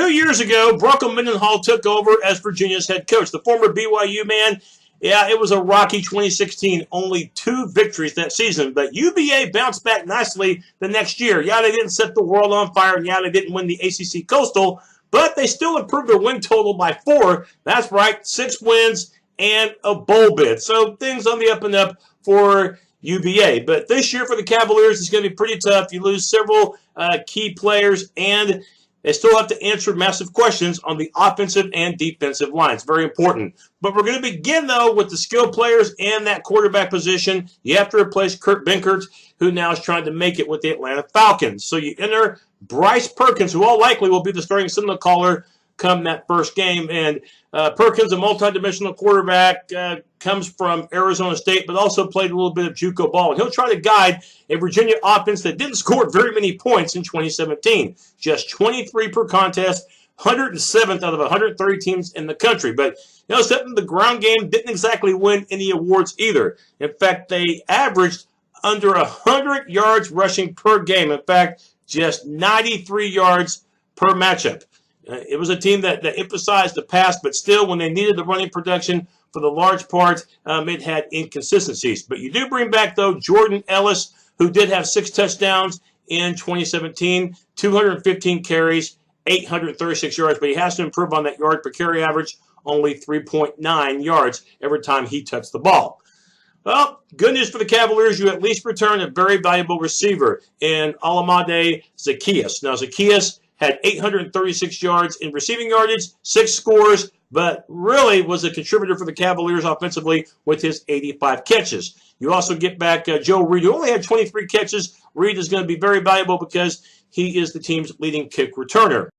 2 years ago, Bronco Mendenhall took over as Virginia's head coach. The former B.Y.U. man, yeah, it was a rocky 2016. Only 2 victories that season. But UVA bounced back nicely the next year. Yeah, they didn't set the world on fire, and yeah, they didn't win the ACC Coastal, but they still improved their win total by 4. That's right, 6 wins and a bowl bid. So things on the up and up for UVA. But this year for the Cavaliers, it's going to be pretty tough. You lose several key players, and they still have to answer massive questions on the offensive and defensive lines. Very important. But we're going to begin, though, with the skill players and that quarterback position. You have to replace Kurt Benkert, who now is trying to make it with the Atlanta Falcons. So you enter Bryce Perkins, who all likely will be the starting signal caller come that first game. And Perkins, a multidimensional quarterback, comes from Arizona State, but also played a little bit of JUCO ball. And he'll try to guide a Virginia offense that didn't score very many points in 2017. Just 23 per contest, 107th out of 130 teams in the country. But, you know, something, the ground game didn't exactly win any awards either. In fact, they averaged under 100 yards rushing per game. In fact, just 93 yards per matchup. It was a team that emphasized the pass, but still, when they needed the running production, for the large part, it had inconsistencies. But you do bring back, though, Jordan Ellis, who did have 6 touchdowns in 2017, 215 carries, 836 yards. But he has to improve on that yard per carry average, only 3.9 yards every time he touched the ball. Well, good news for the Cavaliers. You at least return a very valuable receiver in Olamide Zaccheaus. Now, Zaccheaus had 836 yards in receiving yardage, 6 scores, but really was a contributor for the Cavaliers offensively with his 85 catches. You also get back Joe Reed, who only had 23 catches. Reed is going to be very valuable because he is the team's leading kick returner.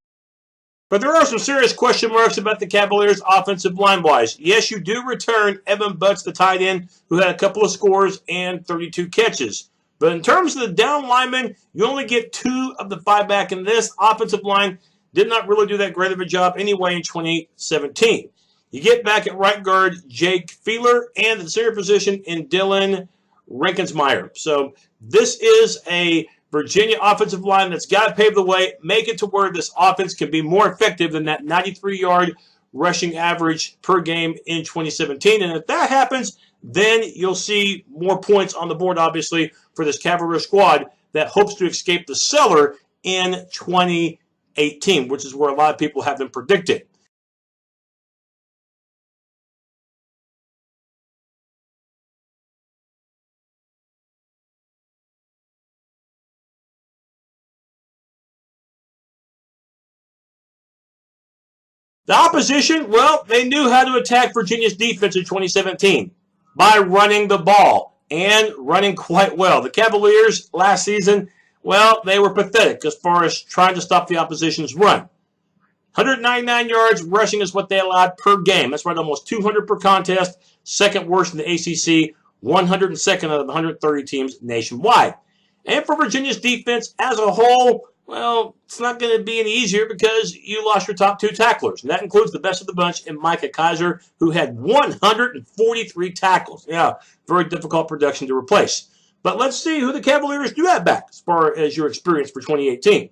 But there are some serious question marks about the Cavaliers offensive line-wise. Yes, you do return Evan Butts, the tight end, who had a couple of scores and 32 catches. But in terms of the down linemen, you only get 2 of the 5 back, and this offensive line did not really do that great of a job anyway in 2017. You get back at right guard Jake Feeler and the center position in Dylan Renkensmeyer. So this is a Virginia offensive line that's got to pave the way, make it to where this offense can be more effective than that 93-yard rushing average per game in 2017. And if that happens, then you'll see more points on the board, obviously, for this Cavalier squad that hopes to escape the cellar in 2018, which is where a lot of people have them predicted. The opposition, well, they knew how to attack Virginia's defense in 2017 by running the ball and running quite well. The Cavaliers last season, well, they were pathetic as far as trying to stop the opposition's run. 199 yards rushing is what they allowed per game. That's right, almost 200 per contest, second worst in the ACC, 102nd out of 130 teams nationwide. And for Virginia's defense as a whole, well, it's not going to be any easier because you lost your top 2 tacklers. And that includes the best of the bunch in Micah Kaiser, who had 143 tackles. Yeah, very difficult production to replace. But let's see who the Cavaliers do have back as far as your experience for 2018.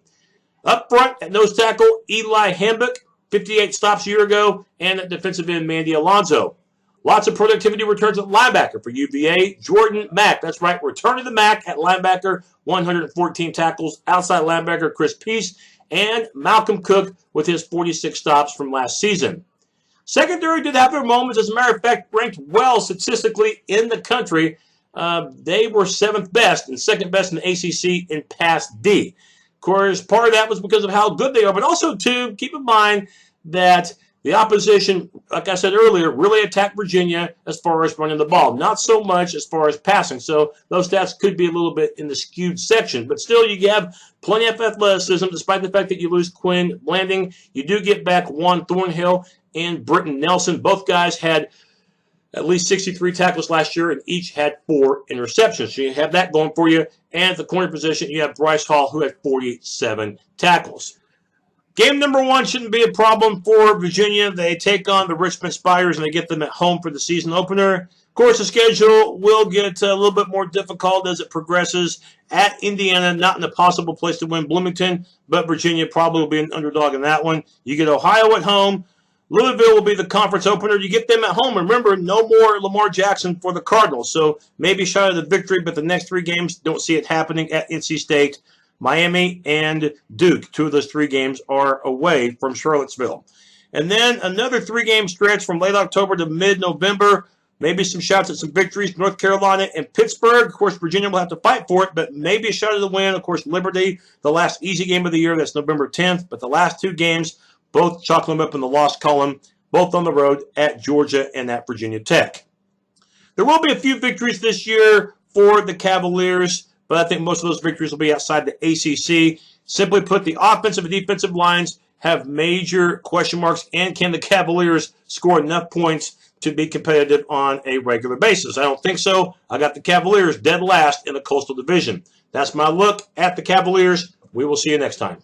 Up front at nose tackle, Eli Hambuck, 58 stops a year ago, and at defensive end, Mandy Alonzo. Lots of productivity returns at linebacker for UVA. Jordan Mack, that's right, return to the Mack at linebacker, 114 tackles. Outside linebacker, Chris Peace, and Malcolm Cook with his 46 stops from last season. Secondary did have their moments. As a matter of fact, ranked well statistically in the country. They were 7th best and 2nd best in the ACC in pass D. Of course, part of that was because of how good they are, but also, too, keep in mind that the opposition, like I said earlier, really attacked Virginia as far as running the ball. Not so much as far as passing. So those stats could be a little bit in the skewed section. But still, you have plenty of athleticism, despite the fact that you lose Quinn Blanding. You do get back Juan Thornhill and Britton Nelson. Both guys had at least 63 tackles last year and each had 4 interceptions. So you have that going for you. And at the corner position, you have Bryce Hall, who had 47 tackles. Game number 1 shouldn't be a problem for Virginia. They take on the Richmond Spiders, and they get them at home for the season opener. course, the schedule will get a little bit more difficult as it progresses. At Indiana, not an impossible place to win. Bloomington, but Virginia probably will be an underdog in that one. You get Ohio at home. Louisville will be the conference opener. You get them at home. Remember, no more Lamar Jackson for the Cardinals. So maybe shy of the victory, but the next 3 games, don't see it happening at NC State. Miami and Duke, 2 of those 3 games are away from Charlottesville. And then another 3-game stretch from late October to mid-November. Maybe some shots at some victories. North Carolina and Pittsburgh. Of course, Virginia will have to fight for it, but maybe a shot at the win. Of course, Liberty, the last easy game of the year. That's November 10th. But the last 2 games, both chalking them up in the loss column, both on the road at Georgia and at Virginia Tech. There will be a few victories this year for the Cavaliers, but I think most of those victories will be outside the ACC. Simply put, the offensive and defensive lines have major question marks, and can the Cavaliers score enough points to be competitive on a regular basis? I don't think so. I got the Cavaliers dead last in the Coastal Division. That's my look at the Cavaliers. We will see you next time.